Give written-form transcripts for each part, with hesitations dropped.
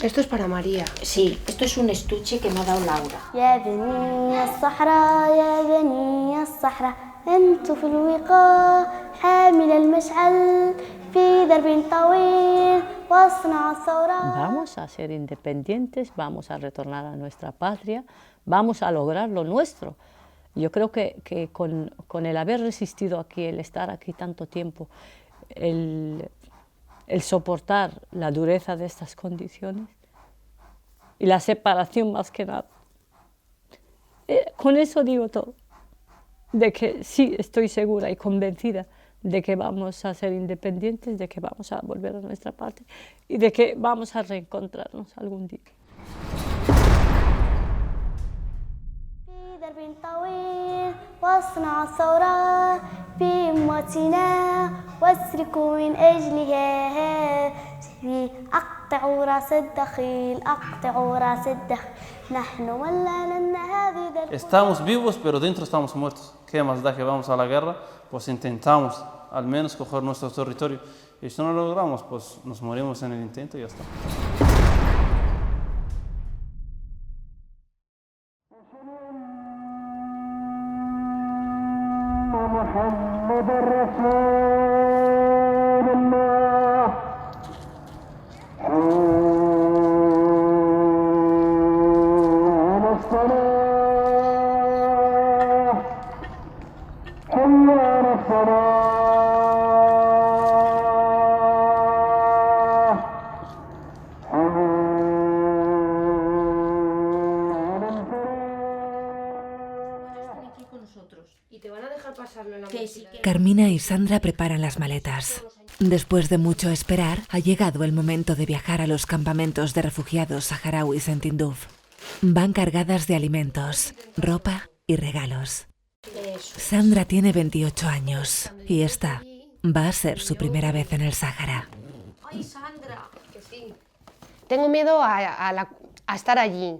Esto es para María. Sí, esto es un estuche que me ha dado Laura. يا بني الصحراء يا بني الصحراء أنتم في الوقاء حامل المشعل في درب طويل واصنعوا الثورة. Vamos a ser independientes, vamos a retornar a nuestra patria, vamos a lograr lo nuestro. Yo creo que con el haber resistido aquí, el estar aquí tanto tiempo, el soportar la dureza de estas condiciones y la separación más que nada, con eso digo todo, de que sí estoy segura y convencida de que vamos a ser independientes, de que vamos a volver a nuestra patria y de que vamos a reencontrarnos algún día. في درب طويل واصنعوا الثورة في أمتنا واسركوا من أجلها أقطعوا رأس الدخيل أقطعوا رأس الدخيل نحن ولنا هذه درب. Estamos vivos, pero dentro estamos muertos. ¿Qué más da que vamos a la guerra? Pues intentamos al menos coger nuestro territorio. Y si no lo logramos, pues nos morimos en el intento y ya está. Carmina y Sandra preparan las maletas. Después de mucho esperar, ha llegado el momento de viajar a los campamentos de refugiados saharauis en Tinduf. Van cargadas de alimentos, ropa y regalos. Sandra tiene 28 años y esta va a ser su primera vez en el Sáhara. Ay, Sandra, que sí. Tengo miedo a estar allí.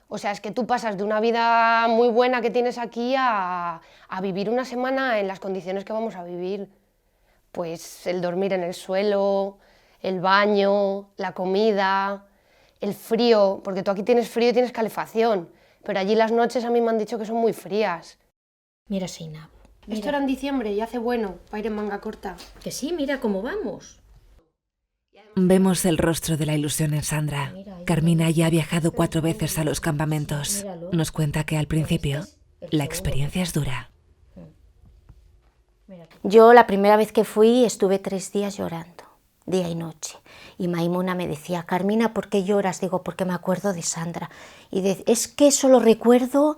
O sea, es que tú pasas de una vida muy buena que tienes aquí a vivir una semana en las condiciones que vamos a vivir. Pues el dormir en el suelo, el baño, la comida, el frío, porque tú aquí tienes frío y tienes calefacción, pero allí las noches a mí me han dicho que son muy frías. Mira, Seinab. Esto era en diciembre y hace bueno para ir en manga corta. Que sí, mira cómo vamos. Vemos el rostro de la ilusión en Sandra. Carmina ya ha viajado 4 veces a los campamentos. Nos cuenta que al principio la experiencia es dura. Yo la primera vez que fui estuve 3 días llorando, día y noche. Y Maimuna me decía, Carmina, ¿por qué lloras? Digo, porque me acuerdo de Sandra. Y es que eso lo recuerdo,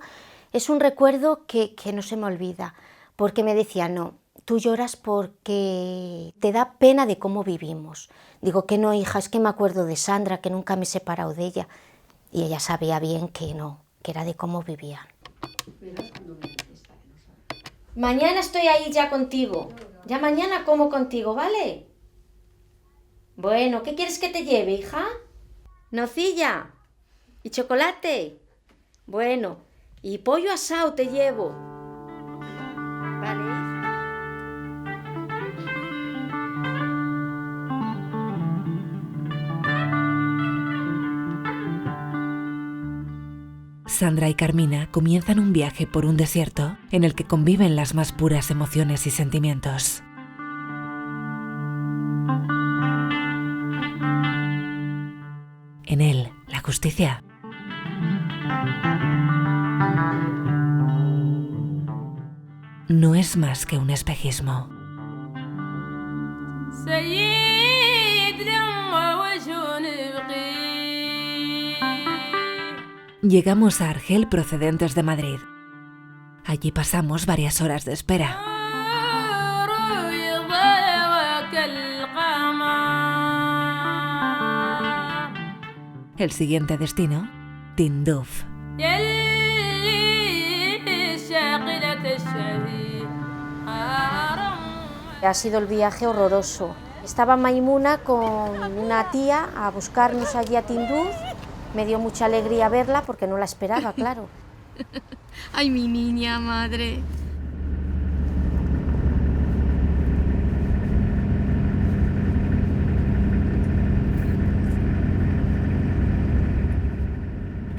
es un recuerdo que no se me olvida. Porque me decía, no, tú lloras porque te da pena de cómo vivimos. Digo que no, hija, es que me acuerdo de Sandra, que nunca me he separado de ella. Y ella sabía bien que no, que era de cómo vivían. Mañana estoy ahí ya contigo. Ya mañana como contigo, ¿vale? Bueno, ¿qué quieres que te lleve, hija? ¿Nocilla? ¿Y chocolate? Bueno, y pollo asado te llevo. ¿Vale? Sandra y Carmina comienzan un viaje por un desierto en el que conviven las más puras emociones y sentimientos. En él, la justicia. No es más que un espejismo. Llegamos a Argel procedentes de Madrid. Allí pasamos varias horas de espera. El siguiente destino, Tinduf. Ha sido el viaje horroroso. Estaba Maimuna con una tía a buscarnos allí a Tinduf. Me dio mucha alegría verla porque no la esperaba, claro. Ay, mi niña, madre.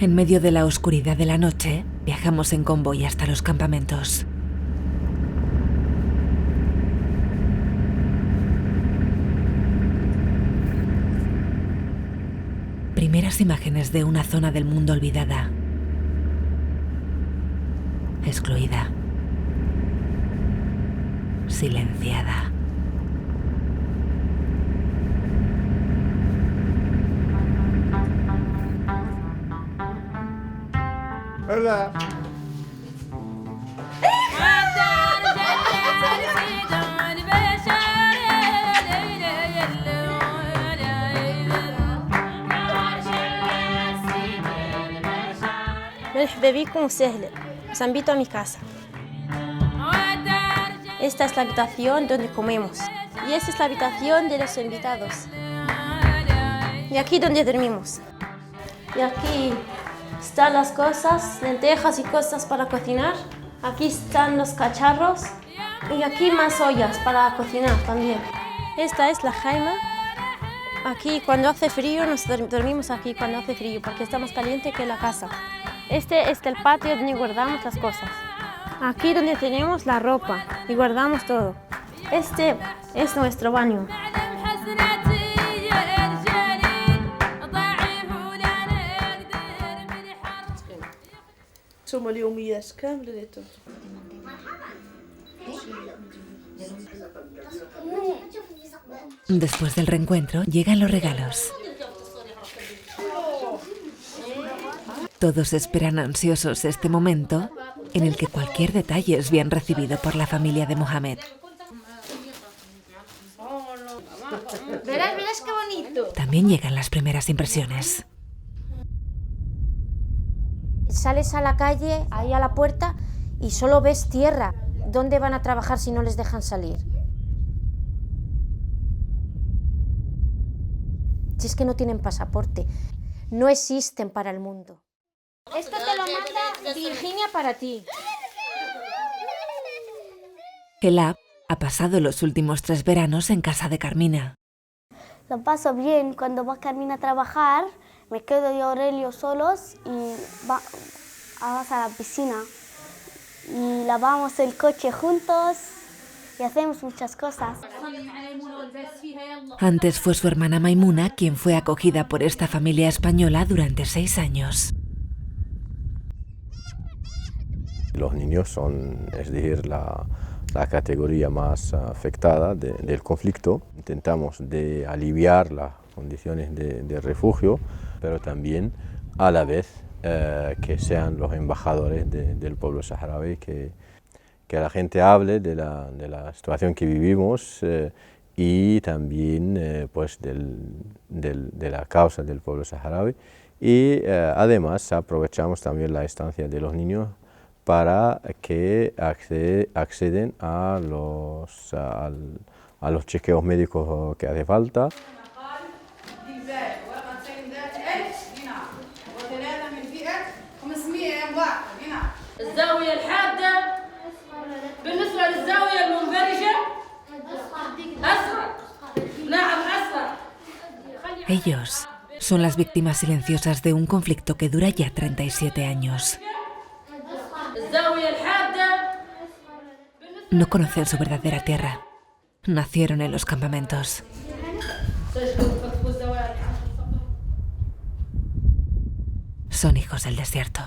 En medio de la oscuridad de la noche, viajamos en convoy hasta los campamentos. Primeras imágenes de una zona del mundo olvidada, excluida, silenciada. Hola. مرحبا بكم وسهلا. Os invito a mi casa. Esta es la habitación donde comemos. Y esta es la habitación de los invitados. Y aquí donde dormimos. Y aquí están las cosas, lentejas y cosas para cocinar. Aquí están los cacharros. Y aquí más ollas para cocinar también. Esta es la jaima. Aquí cuando hace frío nos dormimos aquí cuando hace frío porque está más caliente que la casa. Este es el patio donde guardamos las cosas. Aquí donde tenemos la ropa y guardamos todo. Este es nuestro baño. Después del reencuentro, llegan los regalos. Todos esperan ansiosos este momento en el que cualquier detalle es bien recibido por la familia de Mohamed. Verás qué bonito. También llegan las primeras impresiones. Sales a la calle, ahí a la puerta, y solo ves tierra. ¿Dónde van a trabajar si no les dejan salir? Si es que no tienen pasaporte, no existen para el mundo. Esto te lo manda Virginia para ti. Elab ha pasado los últimos 3 veranos en casa de Carmina. Lo paso bien cuando va Carmina a trabajar, me quedo yo y Aurelio solos y vamos a la piscina. Y lavamos el coche juntos y hacemos muchas cosas. Antes fue su hermana Maimuna quien fue acogida por esta familia española durante 6 años. Los niños son, es decir, la categoría más afectada del conflicto. Intentamos de aliviar las condiciones de refugio, pero también a la vez que sean los embajadores del pueblo saharaui, que la gente hable de la situación que vivimos y también pues de la causa del pueblo saharaui. Y además aprovechamos también la estancia de los niños para que acceden a los chequeos médicos que hace falta. Ellos son las víctimas silenciosas de un conflicto que dura ya 37 años. No conocen su verdadera tierra. Nacieron en los campamentos. Son hijos del desierto.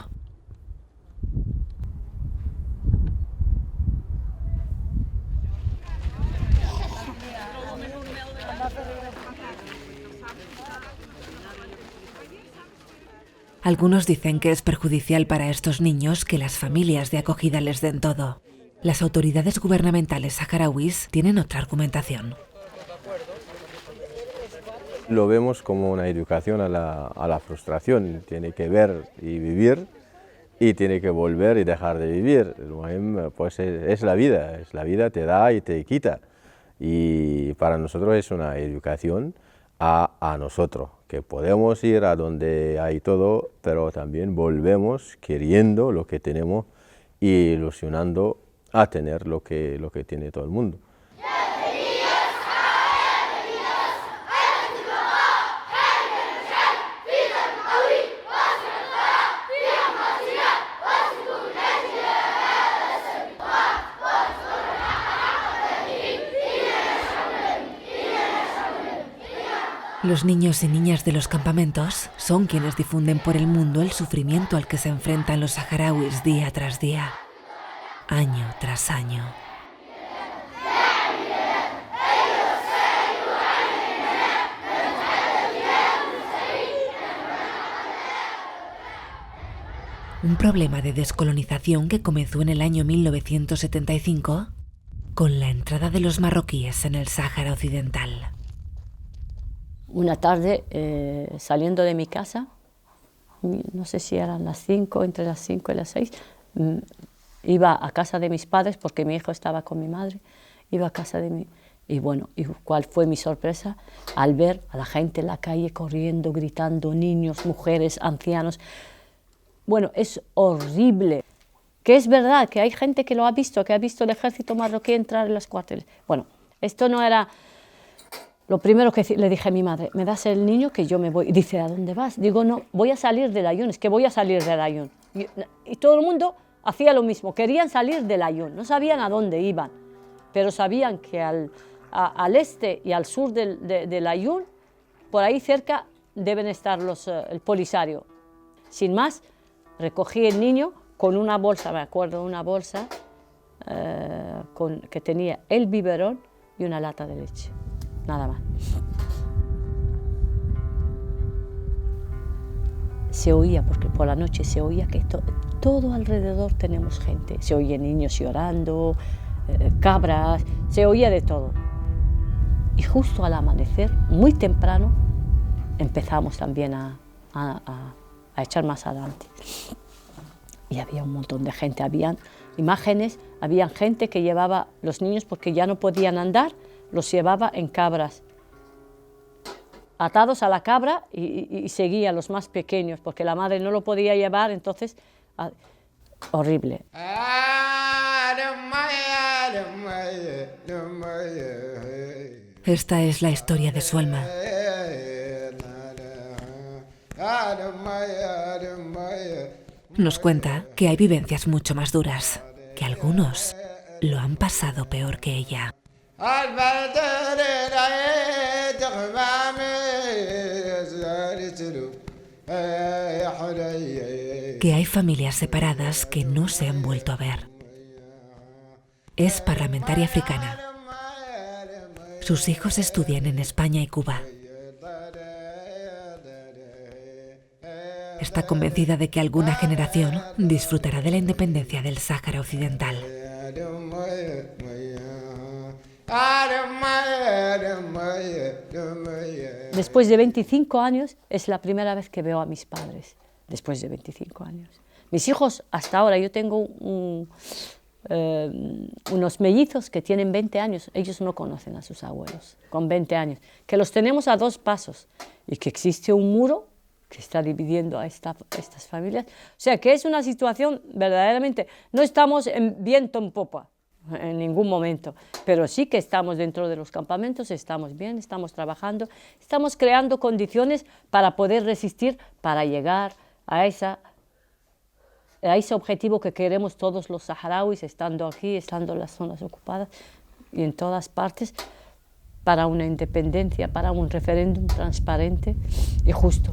Algunos dicen que es perjudicial para estos niños que las familias de acogida les den todo. Las autoridades gubernamentales saharauis tienen otra argumentación. Lo vemos como una educación a la frustración. Tiene que ver y vivir y tiene que volver y dejar de vivir. Pues es la vida te da y te quita. Y para nosotros es una educación a nosotros, que podemos ir a donde hay todo, pero también volvemos queriendo lo que tenemos y ilusionando a tener lo que tiene todo el mundo. Los niños y niñas de los campamentos son quienes difunden por el mundo el sufrimiento al que se enfrentan los saharauis día tras día, año tras año. Un problema de descolonización que comenzó en el año 1975 con la entrada de los marroquíes en el Sáhara Occidental. Una tarde, saliendo de mi casa, no sé si eran las 5, entre las 5 y las 6, iba a casa de mis padres porque mi hijo estaba con mi madre, iba a casa de mi... Y bueno, ¿y cuál fue mi sorpresa? Al ver a la gente en la calle corriendo, gritando, niños, mujeres, ancianos. Bueno, es horrible. Que es verdad que hay gente que lo ha visto, que ha visto el ejército marroquí entrar en los cuarteles. Bueno, esto no era... Lo primero que le dije a mi madre, ¿me das el niño que yo me voy? Y dice, ¿a dónde vas? Digo, no, voy a salir del Ayun, es que voy a salir del Ayun. Y todo el mundo hacía lo mismo, querían salir del Ayun, no sabían a dónde iban, pero sabían que al este y al sur del Ayun, por ahí cerca, deben estar el Polisario. Sin más, recogí el niño con una bolsa, me acuerdo, una bolsa que tenía el biberón y una lata de leche. Nada más. Se oía, porque por la noche se oía que todo alrededor tenemos gente. Se oye niños llorando, cabras, se oía de todo. Y justo al amanecer, muy temprano, empezamos también a echar más adelante. Y había un montón de gente, habían imágenes, había gente que llevaba los niños porque ya no podían andar, los llevaba en cabras, atados a la cabra y seguía a los más pequeños, porque la madre no lo podía llevar, entonces, horrible. Esta es la historia de su alma. Nos cuenta que hay vivencias mucho más duras, que algunos lo han pasado peor que ella. Que hay familias separadas que no se han vuelto a ver. Es parlamentaria africana. Sus hijos estudian en España y Cuba. Está convencida de que alguna generación disfrutará de la independencia del Sáhara Occidental. Después de 25 años es la primera vez que veo a mis padres, después de 25 años. Mis hijos, hasta ahora, yo tengo unos mellizos que tienen 20 años, ellos no conocen a sus abuelos, con 20 años, que los tenemos a 2 pasos y que existe un muro que está dividiendo a estas familias. O sea, que es una situación verdaderamente, no estamos en viento en popa, en ningún momento, pero sí que estamos dentro de los campamentos, estamos bien, estamos trabajando, estamos creando condiciones para poder resistir, para llegar a ese objetivo que queremos todos los saharauis, estando aquí, estando en las zonas ocupadas y en todas partes, para una independencia, para un referéndum transparente y justo.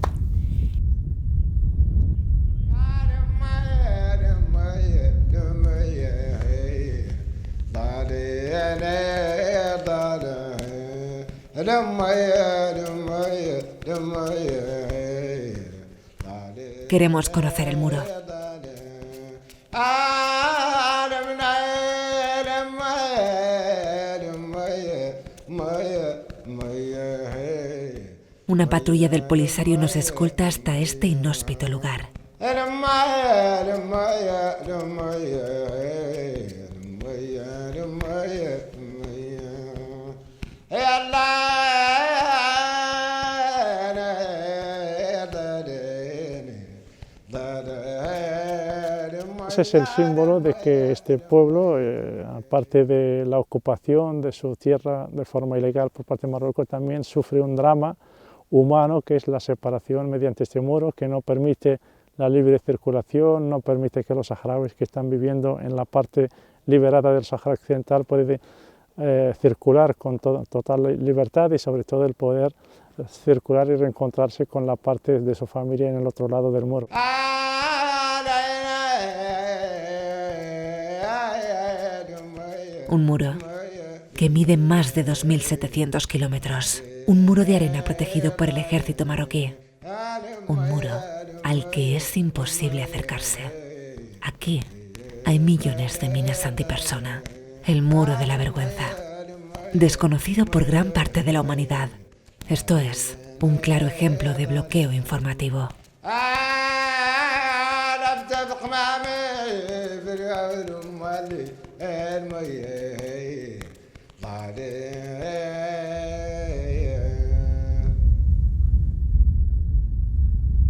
Queremos conocer el muro. Una patrulla del Polisario nos escolta hasta este inhóspito lugar. Ese es el símbolo de que este pueblo, aparte de la ocupación de su tierra de forma ilegal por parte de Marruecos, también sufre un drama humano, que es la separación mediante este muro, que no permite la libre circulación, no permite que los saharauis que están viviendo en la parte liberada del Sáhara Occidental puedan circular con total libertad y sobre todo el poder circular y reencontrarse con la parte de su familia en el otro lado del muro. Un muro que mide más de 2.700 kilómetros. Un muro de arena protegido por el ejército marroquí. Un muro al que es imposible acercarse. Aquí hay millones de minas antipersona. El muro de la vergüenza. Desconocido por gran parte de la humanidad. Esto es un claro ejemplo de bloqueo informativo.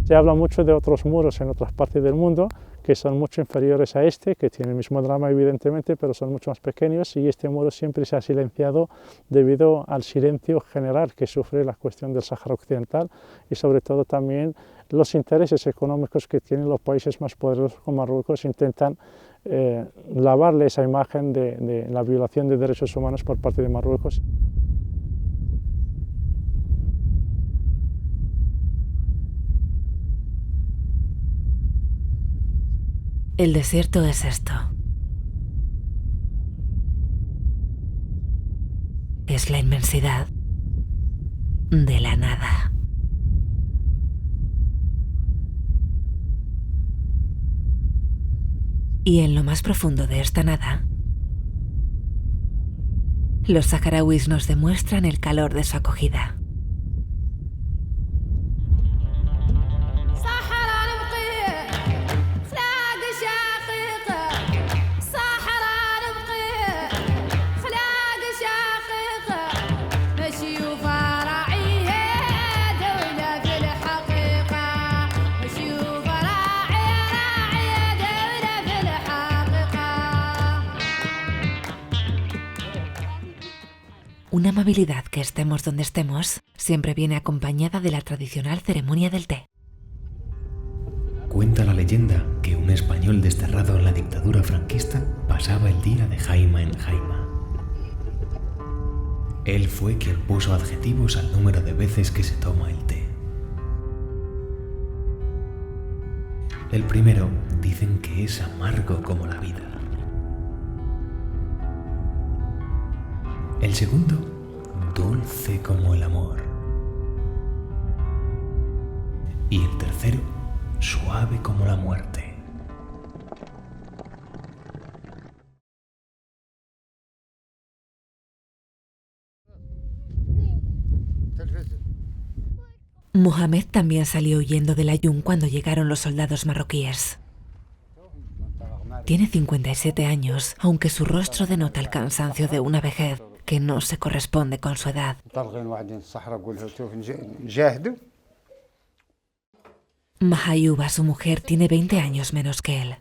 Se habla mucho de otros muros en otras partes del mundo que son mucho inferiores a este, que tiene el mismo drama evidentemente, pero son mucho más pequeños, y este muro siempre se ha silenciado debido al silencio general que sufre la cuestión del Sáhara Occidental y sobre todo también los intereses económicos que tienen los países más poderosos como Marruecos. Intentan lavarle esa imagen de la violación de derechos humanos por parte de Marruecos. El desierto es esto. Es la inmensidad de la nada. Y en lo más profundo de esta nada, los saharauis nos demuestran el calor de su acogida. Una amabilidad que estemos donde estemos siempre viene acompañada de la tradicional ceremonia del té. Cuenta la leyenda que un español desterrado en la dictadura franquista pasaba el día de jaima en jaima. Él fue quien puso adjetivos al número de veces que se toma el té. El primero dicen que es amargo como la vida. El segundo, dulce como el amor. Y el tercero, suave como la muerte. Mohamed también salió huyendo del Ayun cuando llegaron los soldados marroquíes. Tiene 57 años, aunque su rostro denota el cansancio de una vejez que no se corresponde con su edad. Mahayuba, su mujer, tiene 20 años menos que él.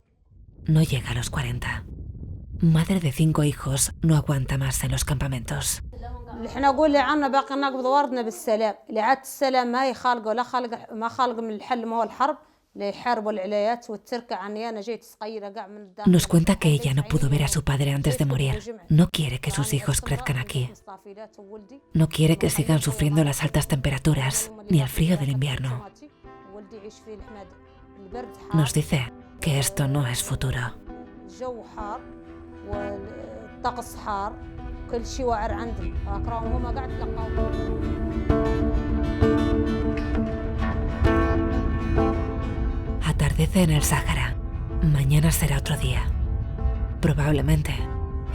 No llega a los 40. Madre de 5 hijos, no aguanta más en los campamentos. Nos cuenta que ella no pudo ver a su padre antes de morir. No quiere que sus hijos crezcan aquí. No quiere que sigan sufriendo las altas temperaturas ni el frío del invierno. Nos dice que esto no es futuro. Atardece en el Sáhara. Mañana será otro día. Probablemente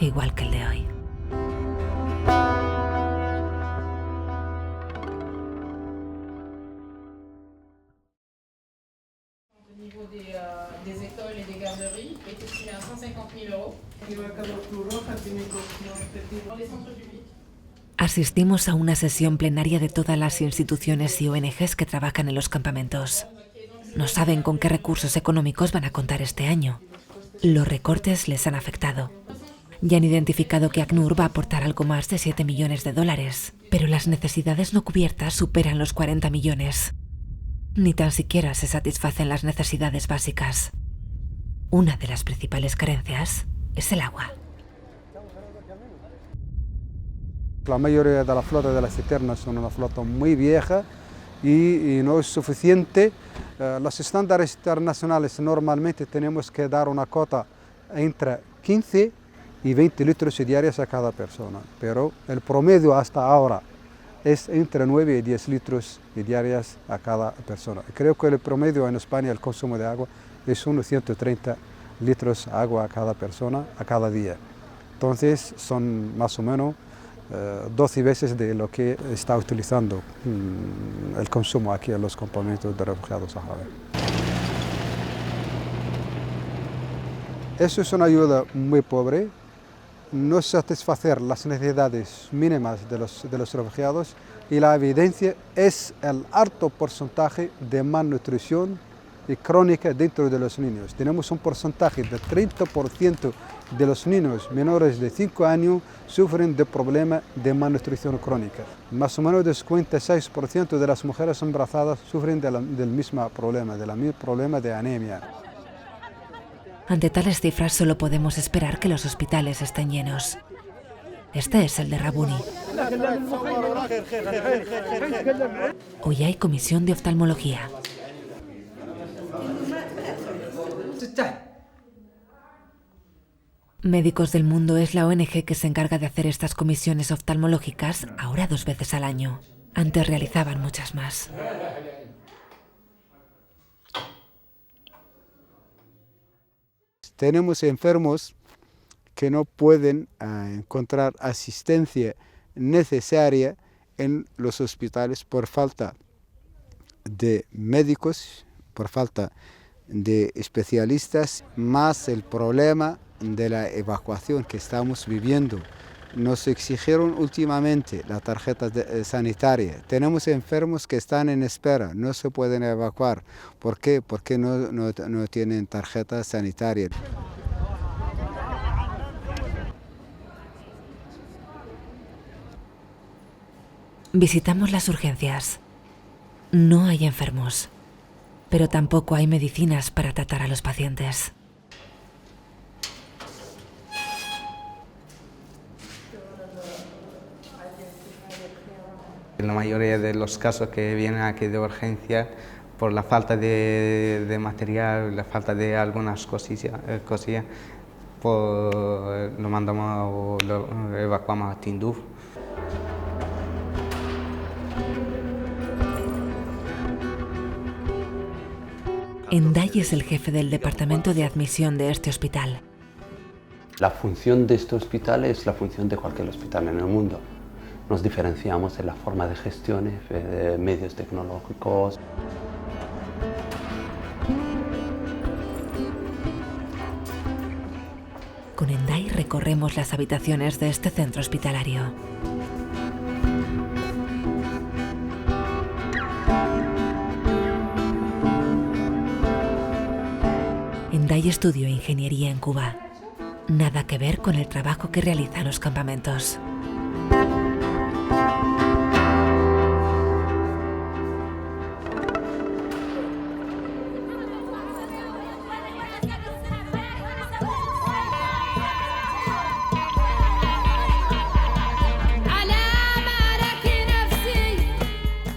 igual que el de hoy. Asistimos a una sesión plenaria de todas las instituciones y ONGs que trabajan en los campamentos. No saben con qué recursos económicos van a contar este año. Los recortes les han afectado. Ya han identificado que ACNUR va a aportar algo más de 7 millones de dólares, pero las necesidades no cubiertas superan los 40 millones. Ni tan siquiera se satisfacen las necesidades básicas. Una de las principales carencias es el agua. La mayoría de la flota de las cisternas son una flota muy vieja y no es suficiente. Los estándares internacionales normalmente tenemos que dar una cota entre 15 y 20 litros diarios a cada persona, pero el promedio hasta ahora es entre 9 y 10 litros diarios a cada persona. Creo que el promedio en España, el consumo de agua, es unos 130 litros de agua a cada persona a cada día. Entonces son más o menos 12 veces de lo que está utilizando el consumo aquí en los campamentos de refugiados saharaui. Eso es una ayuda muy pobre, no satisfacer las necesidades mínimas de los refugiados, y la evidencia es el alto porcentaje de malnutrición y crónica dentro de los niños. Tenemos un porcentaje de 30% de los niños menores de 5 años sufren de problemas de malnutrición crónica. Más o menos el 56% de las mujeres embarazadas sufren del mismo problema, problema de anemia. Ante tales cifras solo podemos esperar que los hospitales estén llenos. Este es el de Rabuni. Hoy hay comisión de oftalmología. Médicos del Mundo es la ONG que se encarga de hacer estas comisiones oftalmológicas ahora 2 veces al año. Antes realizaban muchas más. Tenemos enfermos que no pueden encontrar asistencia necesaria en los hospitales por falta de médicos, por falta de especialistas, más el problema de la evacuación que estamos viviendo. Nos exigieron últimamente la tarjeta sanitaria. Tenemos enfermos que están en espera, no se pueden evacuar. ¿Por qué? Porque no tienen tarjeta sanitaria. Visitamos las urgencias. No hay enfermos, pero tampoco hay medicinas para tratar a los pacientes. En la mayoría de los casos que vienen aquí de urgencia, por la falta de material, la falta de algunas cosillas, pues lo mandamos o lo evacuamos a Tindouf. Enday es el jefe del departamento de admisión de este hospital. La función de este hospital es la función de cualquier hospital en el mundo. Nos diferenciamos en la forma de gestión, de medios tecnológicos. Con Enday recorremos las habitaciones de este centro hospitalario. Enday estudió ingeniería en Cuba. Nada que ver con el trabajo que realiza en los campamentos.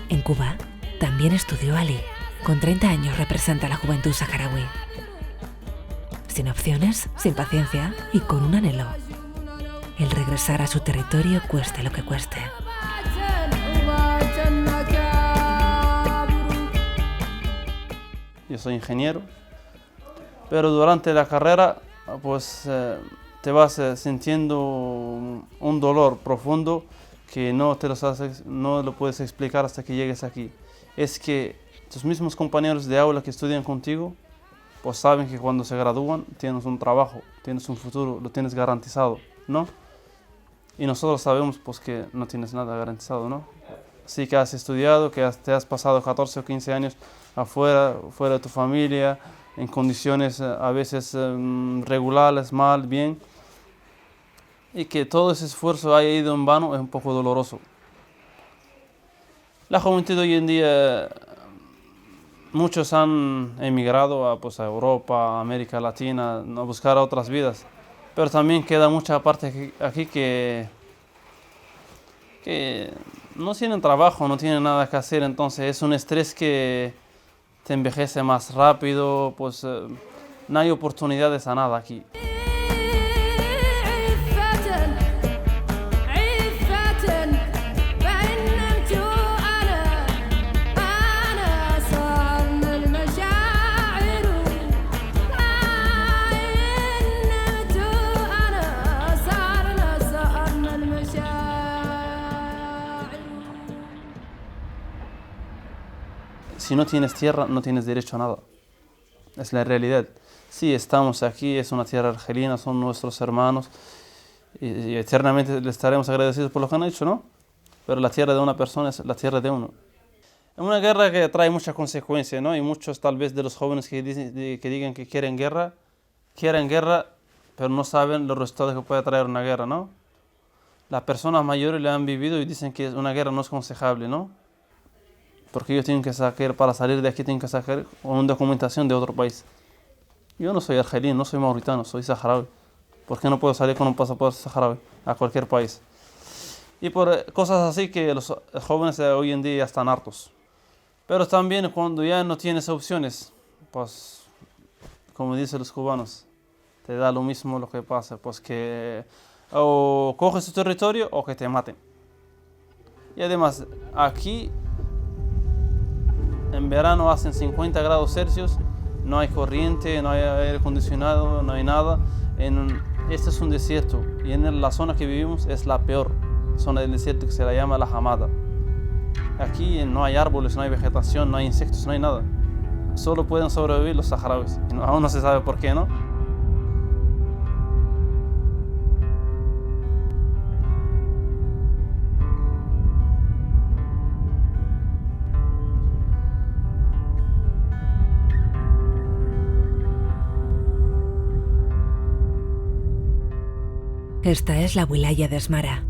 En Cuba también estudió Ali. Con 30 años representa a la juventud saharaui. Sin opciones, sin paciencia y con un anhelo: el regresar a su territorio cueste lo que cueste. Yo soy ingeniero, pero durante la carrera pues te vas sintiendo un dolor profundo que no lo puedes explicar hasta que llegues aquí. Es que tus mismos compañeros de aula que estudian contigo pues saben que cuando se gradúan tienes un trabajo, tienes un futuro, lo tienes garantizado, ¿no? Y nosotros sabemos pues que no tienes nada garantizado, ¿no? Sí que has estudiado, que te has pasado 14 o 15 años afuera, fuera de tu familia, en condiciones a veces regulares, mal, bien, y que todo ese esfuerzo haya ido en vano es un poco doloroso. La juventud hoy en día, muchos han emigrado a Europa, a América Latina, a buscar otras vidas, pero también queda mucha parte aquí que que no tienen trabajo, no tienen nada que hacer, entonces es un estrés que te envejece más rápido, pues no hay oportunidades a nada aquí. Si no tienes tierra, no tienes derecho a nada. Es la realidad. Sí, estamos aquí, es una tierra argelina, son nuestros hermanos y eternamente les estaremos agradecidos por lo que han hecho, ¿no? Pero la tierra de una persona es la tierra de uno. Es una guerra que trae muchas consecuencias, ¿no? Y muchos tal vez de los jóvenes que digan que quieren guerra, pero no saben los resultados que puede traer una guerra, ¿no? Las personas mayores le han vivido y dicen que una guerra no es aconsejable, ¿no? Porque ellos tienen que sacar, para salir de aquí, tienen que sacar una documentación de otro país. Yo no soy argelino, no soy mauritano, soy saharaui. ¿Por qué no puedo salir con un pasaporte saharaui a cualquier país? Y por cosas así que los jóvenes de hoy en día ya están hartos. Pero también cuando ya no tienes opciones, pues, como dicen los cubanos, te da lo mismo lo que pasa, pues que o coges tu territorio o que te maten. Y además, aquí en verano hacen 50 grados Celsius, no hay corriente, no hay aire acondicionado, no hay nada. Este es un desierto y en la zona que vivimos es la peor zona del desierto, que se la llama la Hamada. Aquí no hay árboles, no hay vegetación, no hay insectos, no hay nada. Solo pueden sobrevivir los saharauis. Aún no se sabe por qué, ¿no? Esta es la wilaya de Asmara,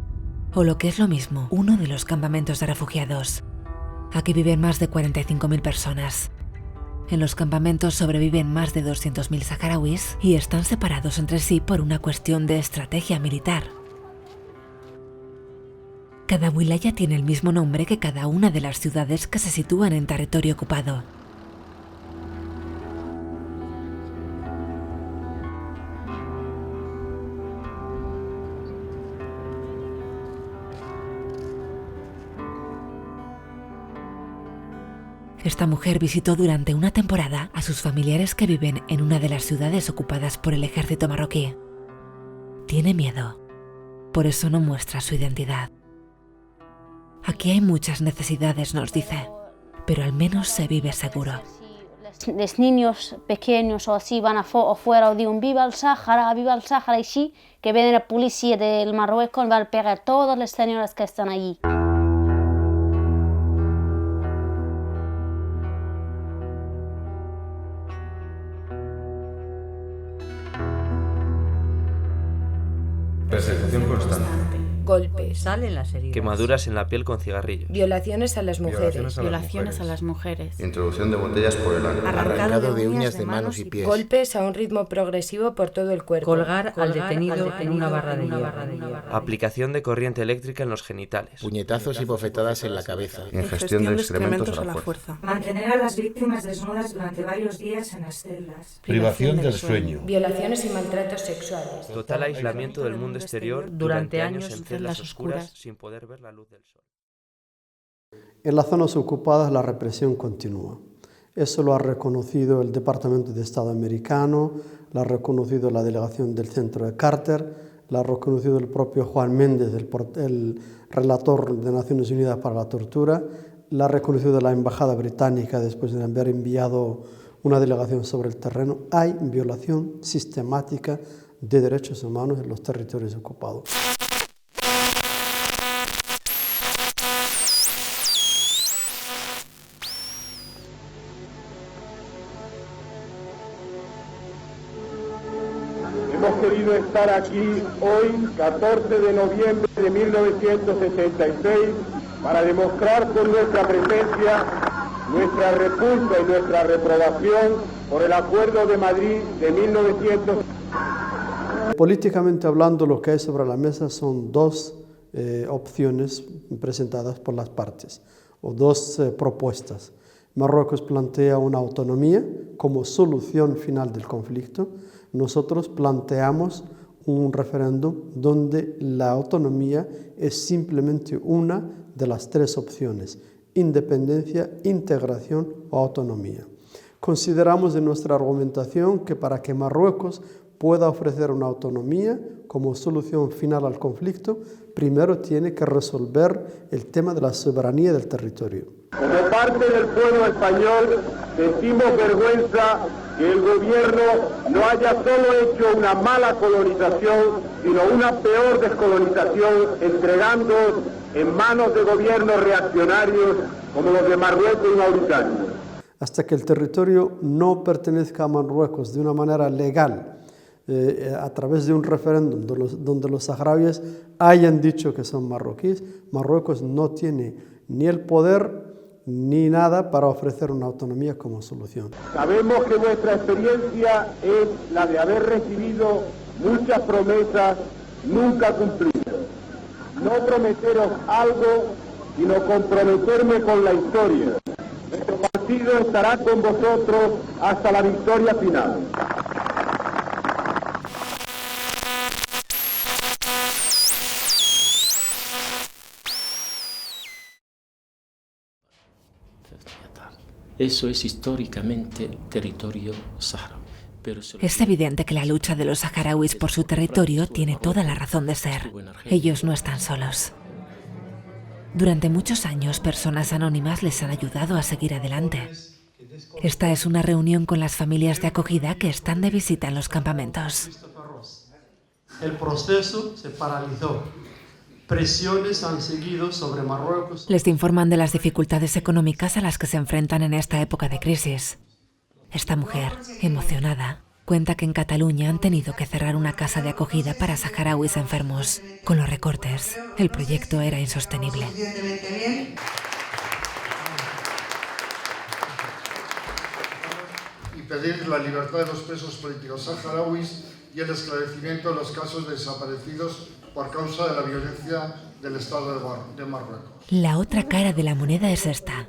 o lo que es lo mismo, uno de los campamentos de refugiados. Aquí viven más de 45.000 personas. En los campamentos sobreviven más de 200.000 saharauis y están separados entre sí por una cuestión de estrategia militar. Cada wilaya tiene el mismo nombre que cada una de las ciudades que se sitúan en territorio ocupado. Esta mujer visitó durante una temporada a sus familiares que viven en una de las ciudades ocupadas por el ejército marroquí. Tiene miedo, por eso no muestra su identidad. Aquí hay muchas necesidades, nos dice, pero al menos se vive seguro. Los niños pequeños o así van afuera o digan viva el Sáhara y sí, que viene la policía del Marruecos y van a pegar a todas las señoras que están allí. Persecución constante. Golpes. Salen las heridas. Quemaduras en la piel con cigarrillos. Violaciones a las mujeres. Violaciones a las mujeres. Introducción de botellas por el ano. Arrancado de uñas de manos y pies. Golpes a un ritmo progresivo por todo el cuerpo. Colgar al detenido en una barra de hierro. Aplicación de corriente eléctrica en los genitales. Puñetazos y bofetadas en la cabeza. Ingestión de excrementos a la fuerza. Mantener a las víctimas desnudas durante varios días en las celdas. Privación del sueño. Violaciones y maltratos sexuales. Total aislamiento del mundo exterior durante años en celdas oscuras sin poder ver la luz del sol. En las zonas ocupadas la represión continúa. Eso lo ha reconocido el Departamento de Estado americano, lo ha reconocido la delegación del centro de Carter, lo ha reconocido el propio Juan Méndez, el relator de Naciones Unidas para la Tortura, lo ha reconocido la Embajada Británica después de haber enviado una delegación sobre el terreno. Hay violación sistemática de derechos humanos en los territorios ocupados. Hemos querido estar aquí hoy, 14 de noviembre de 1966, para demostrar con nuestra presencia nuestra repulsa y nuestra reprobación por el Acuerdo de Madrid de 1900. Políticamente hablando, lo que hay sobre la mesa son dos opciones presentadas por las partes, o dos propuestas. Marruecos plantea una autonomía como solución final del conflicto. Nosotros planteamos un referéndum donde la autonomía es simplemente una de las tres opciones: independencia, integración o autonomía. Consideramos en nuestra argumentación que para que Marruecos pueda ofrecer una autonomía como solución final al conflicto, primero tiene que resolver el tema de la soberanía del territorio. Como parte del pueblo español, sentimos vergüenza que el gobierno no haya solo hecho una mala colonización, sino una peor descolonización, entregando en manos de gobiernos reaccionarios como los de Marruecos y Mauritania. Hasta que el territorio no pertenezca a Marruecos de una manera legal, a través de un referéndum donde los saharauis hayan dicho que son marroquíes, Marruecos no tiene ni el poder ni nada para ofrecer una autonomía como solución. Sabemos que nuestra experiencia es la de haber recibido muchas promesas nunca cumplidas. No prometeros algo, sino comprometerme con la historia. Nuestro partido estará con vosotros hasta la victoria final. Eso es históricamente territorio saharaui. Es evidente que la lucha de los saharauis por su territorio tiene toda la razón de ser. Ellos no están solos. Durante muchos años, personas anónimas les han ayudado a seguir adelante. Esta es una reunión con las familias de acogida que están de visita en los campamentos. El proceso se paralizó. Presiones han seguido sobre Marruecos. Les informan de las dificultades económicas a las que se enfrentan en esta época de crisis. Esta mujer, emocionada, cuenta que en Cataluña han tenido que cerrar una casa de acogida para saharauis enfermos. Con los recortes, el proyecto era insostenible. Y pedir la libertad de los presos políticos saharauis y el esclarecimiento de los casos de desaparecidos por causa de la violencia del Estado de Marruecos. La otra cara de la moneda es esta.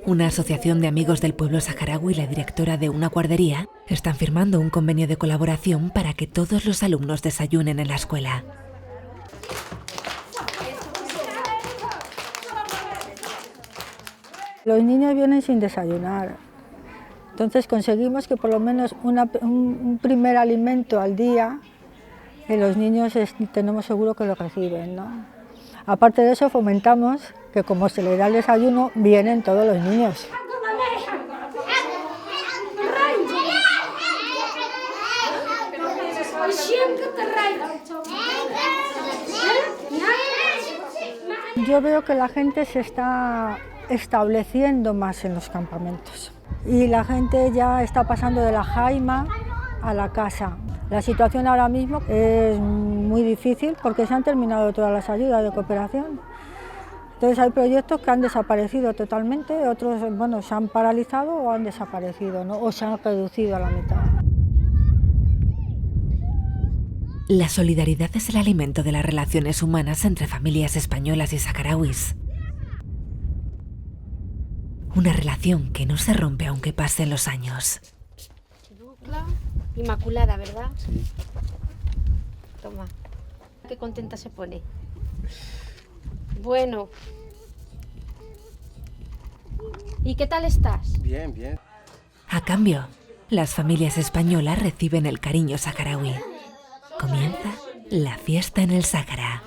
Una asociación de amigos del pueblo saharaui y la directora de una guardería están firmando un convenio de colaboración para que todos los alumnos desayunen en la escuela. Los niños vienen sin desayunar. Entonces conseguimos que por lo menos un primer alimento al día, los niños tenemos seguro que lo reciben, ¿no? Aparte de eso, fomentamos que como se les da el desayuno, vienen todos los niños. Yo veo que la gente se está estableciendo más en los campamentos y la gente ya está pasando de la jaima a la casa. La situación ahora mismo es muy difícil porque se han terminado todas las ayudas de cooperación. Entonces hay proyectos que han desaparecido totalmente, otros bueno, se han paralizado o han desaparecido, ¿no? O se han reducido a la mitad. La solidaridad es el alimento de las relaciones humanas entre familias españolas y saharauis. Una relación que no se rompe aunque pasen los años. Inmaculada, ¿verdad? Sí. Toma. Qué contenta se pone. Bueno. ¿Y qué tal estás? Bien, bien. A cambio, las familias españolas reciben el cariño saharaui. Comienza la fiesta en el Sáhara.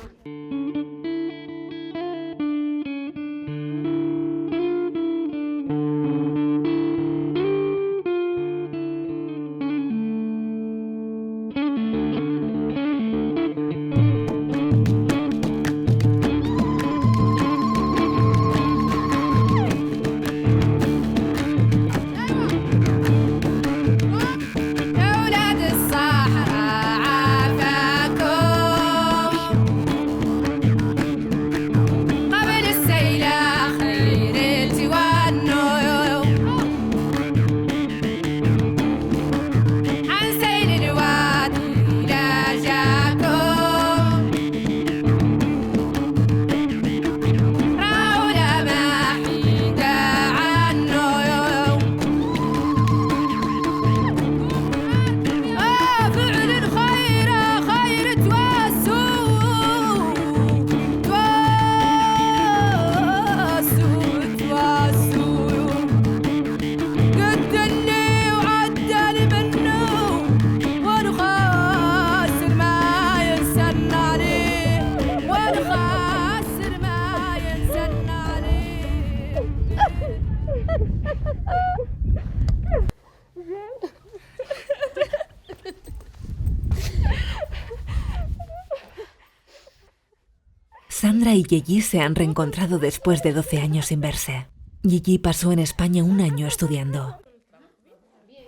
Sandra y Gigi se han reencontrado después de 12 años sin verse. Gigi pasó en España un año estudiando.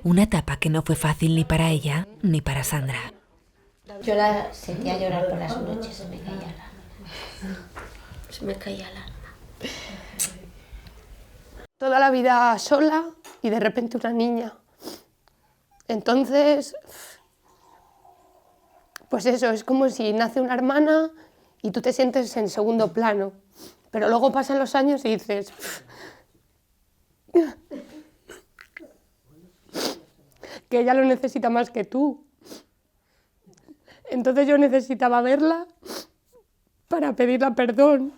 Una etapa que no fue fácil ni para ella ni para Sandra. Yo la sentía llorar por las noches, se me caía el alma. Toda la vida sola y de repente una niña. Entonces, pues eso, es como si nace una hermana y tú te sientes en segundo plano. Pero luego pasan los años y dices... que ella lo necesita más que tú. Entonces yo necesitaba verla para pedirle perdón.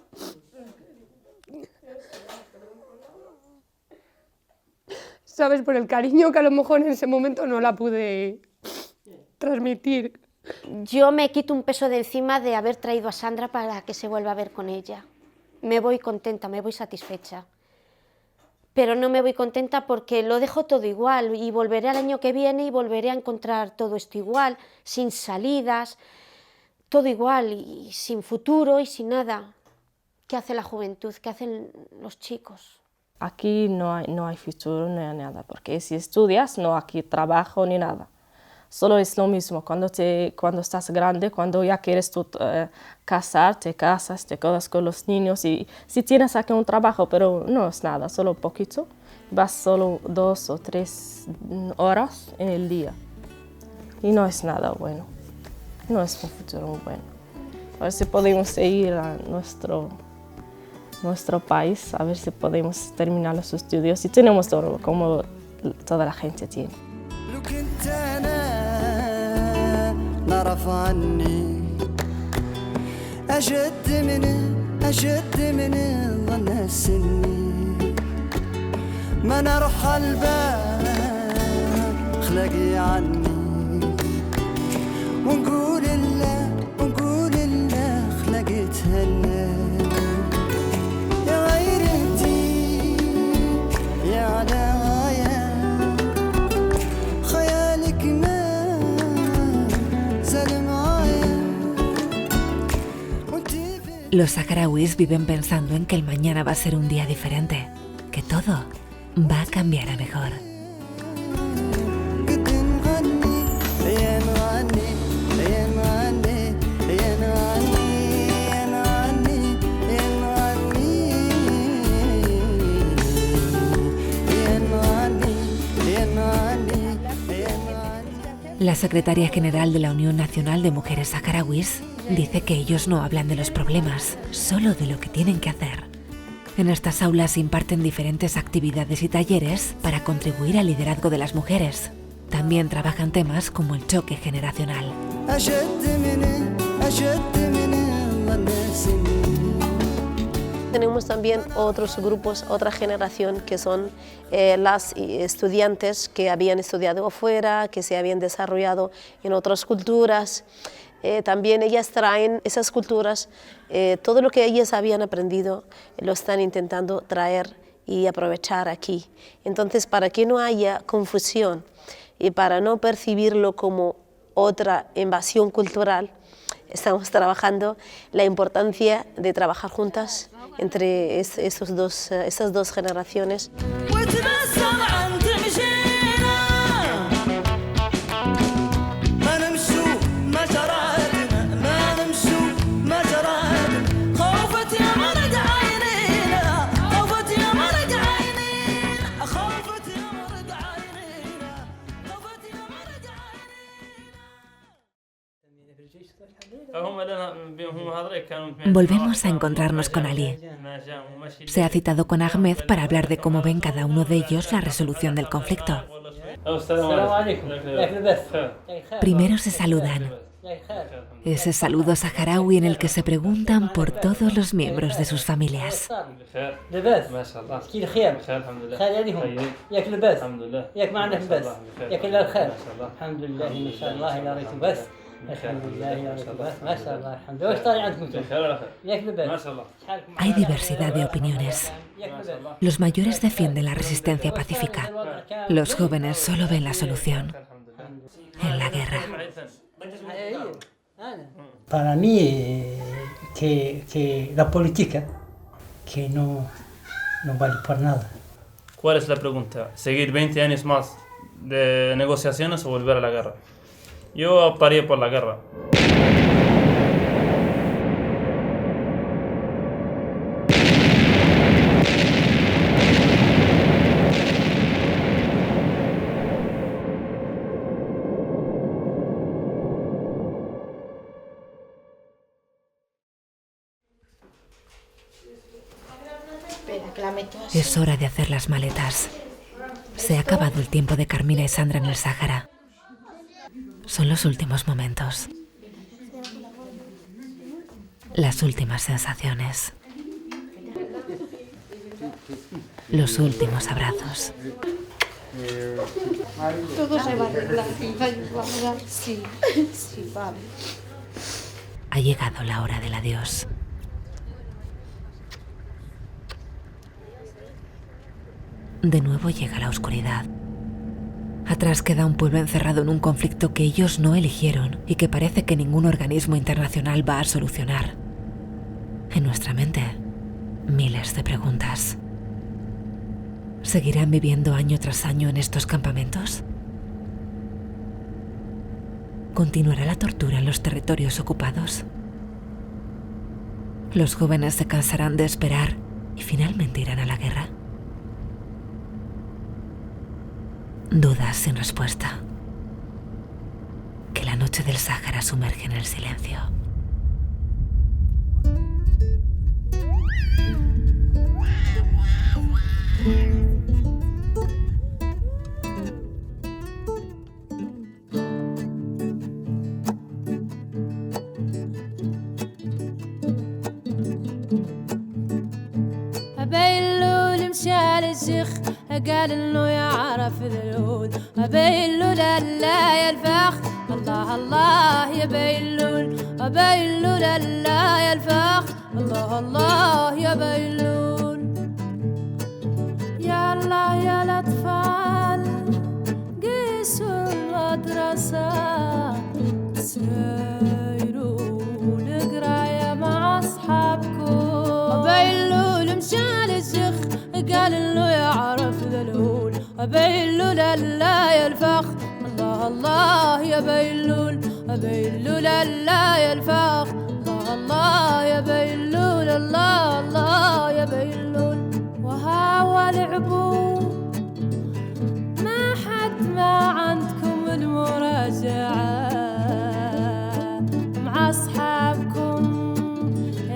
¿Sabes? Por el cariño que a lo mejor en ese momento no la pude transmitir. Yo me quito un peso de encima de haber traído a Sandra para que se vuelva a ver con ella. Me voy contenta, me voy satisfecha. Pero no me voy contenta porque lo dejo todo igual y volveré al año que viene y volveré a encontrar todo esto igual, sin salidas, todo igual y sin futuro y sin nada. ¿Qué hace la juventud? ¿Qué hacen los chicos? Aquí no hay futuro, no hay nada, porque si estudias no hay aquí trabajo ni nada. Solo es lo mismo, cuando estás grande, cuando ya quieres tú casar, te casas, te quedas con los niños y si tienes aquí un trabajo, pero no es nada, solo un poquito, vas solo 2 o 3 horas en el día y no es nada bueno, no es un futuro muy bueno. A ver si podemos seguir a nuestro país, a ver si podemos terminar los estudios y tenemos todo como toda la gente tiene. نعرف عني أشد من ظن السني ما نروح الباب خلاقي عني ونقول الله خلاقي تهنى يا غير انتي يا على Los saharauis viven pensando en que el mañana va a ser un día diferente, que todo va a cambiar a mejor. La secretaria general de la Unión Nacional de Mujeres Saharauis dice que ellos no hablan de los problemas, solo de lo que tienen que hacer. En estas aulas se imparten diferentes actividades y talleres para contribuir al liderazgo de las mujeres. También trabajan temas como el choque generacional. Tenemos también otros grupos, otra generación que son las estudiantes que habían estudiado afuera, que se habían desarrollado en otras culturas. También ellas traen esas culturas, todo lo que ellas habían aprendido lo están intentando traer y aprovechar aquí. Entonces, para que no haya confusión y para no percibirlo como otra invasión cultural, estamos trabajando la importancia de trabajar juntas entre estas dos generaciones. Volvemos a encontrarnos con Ali. Se ha citado con Ahmed para hablar de cómo ven cada uno de ellos la resolución del conflicto. Primero se saludan. Ese saludo saharaui en el que se preguntan por todos los miembros de sus familias. Hay diversidad de opiniones. Los mayores defienden la resistencia pacífica. Los jóvenes solo ven la solución en la guerra. Para mí que la política, que no vale para nada. ¿Cuál es la pregunta? ¿Seguir 20 años más de negociaciones o volver a la guerra? Yo optaría por la guerra. Es hora de hacer las maletas. Se ha acabado el tiempo de Carmina y Sandra en el Sáhara. Son los últimos momentos. Las últimas sensaciones. Los últimos abrazos. Todo se va a arreglar. Sí, sí, vale. Ha llegado la hora del adiós. De nuevo llega la oscuridad. Atrás queda un pueblo encerrado en un conflicto que ellos no eligieron y que parece que ningún organismo internacional va a solucionar. En nuestra mente, miles de preguntas. ¿Seguirán viviendo año tras año en estos campamentos? ¿Continuará la tortura en los territorios ocupados? ¿Los jóvenes se cansarán de esperar y finalmente irán a la guerra? Dudas sin respuesta. Que la noche del Sáhara sumerge en el silencio. قال انه يعرف ذلول ابيلو لا يلفخ الله الله يا بيلول ابيلو لا يلفخ الله الله يا بيلول يا الله يا الاطفال قيسوا المدرسه سيروا القرايه مع اصحابكم ابيلول مشى للشيخ قال انه يعرف ذلول ابيلول لا يلفخ الله الله يا بيلول ابيلول لا يلفخ الله الله يا بيلول الله الله يا بيلول وهاوى لعبوا ما حد ما عندكم المراجعة مع اصحابكم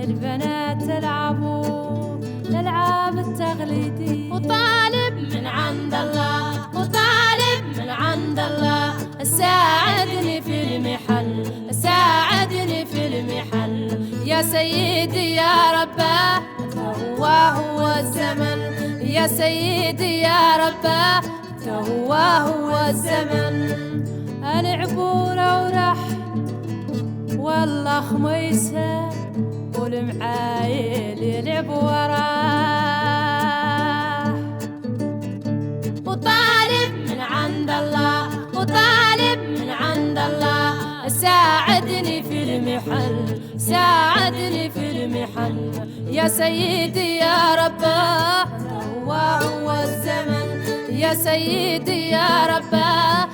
البنات العبوا الالعاب التقليدية وطالب من عند الله وطالب من عند الله ساعدني في المحل ساعدني في المحل يا سيدي يا رباه هو الزمن يا سيدي يا رباه هو الزمن العبورة ورح والله خميسة والمعايل يلعب وراه وطالب من عند الله وطالب من عند الله ساعدني في المحل ساعدني في المحل يا سيدي يا رباه هو الزمن يا سيدي يا رباه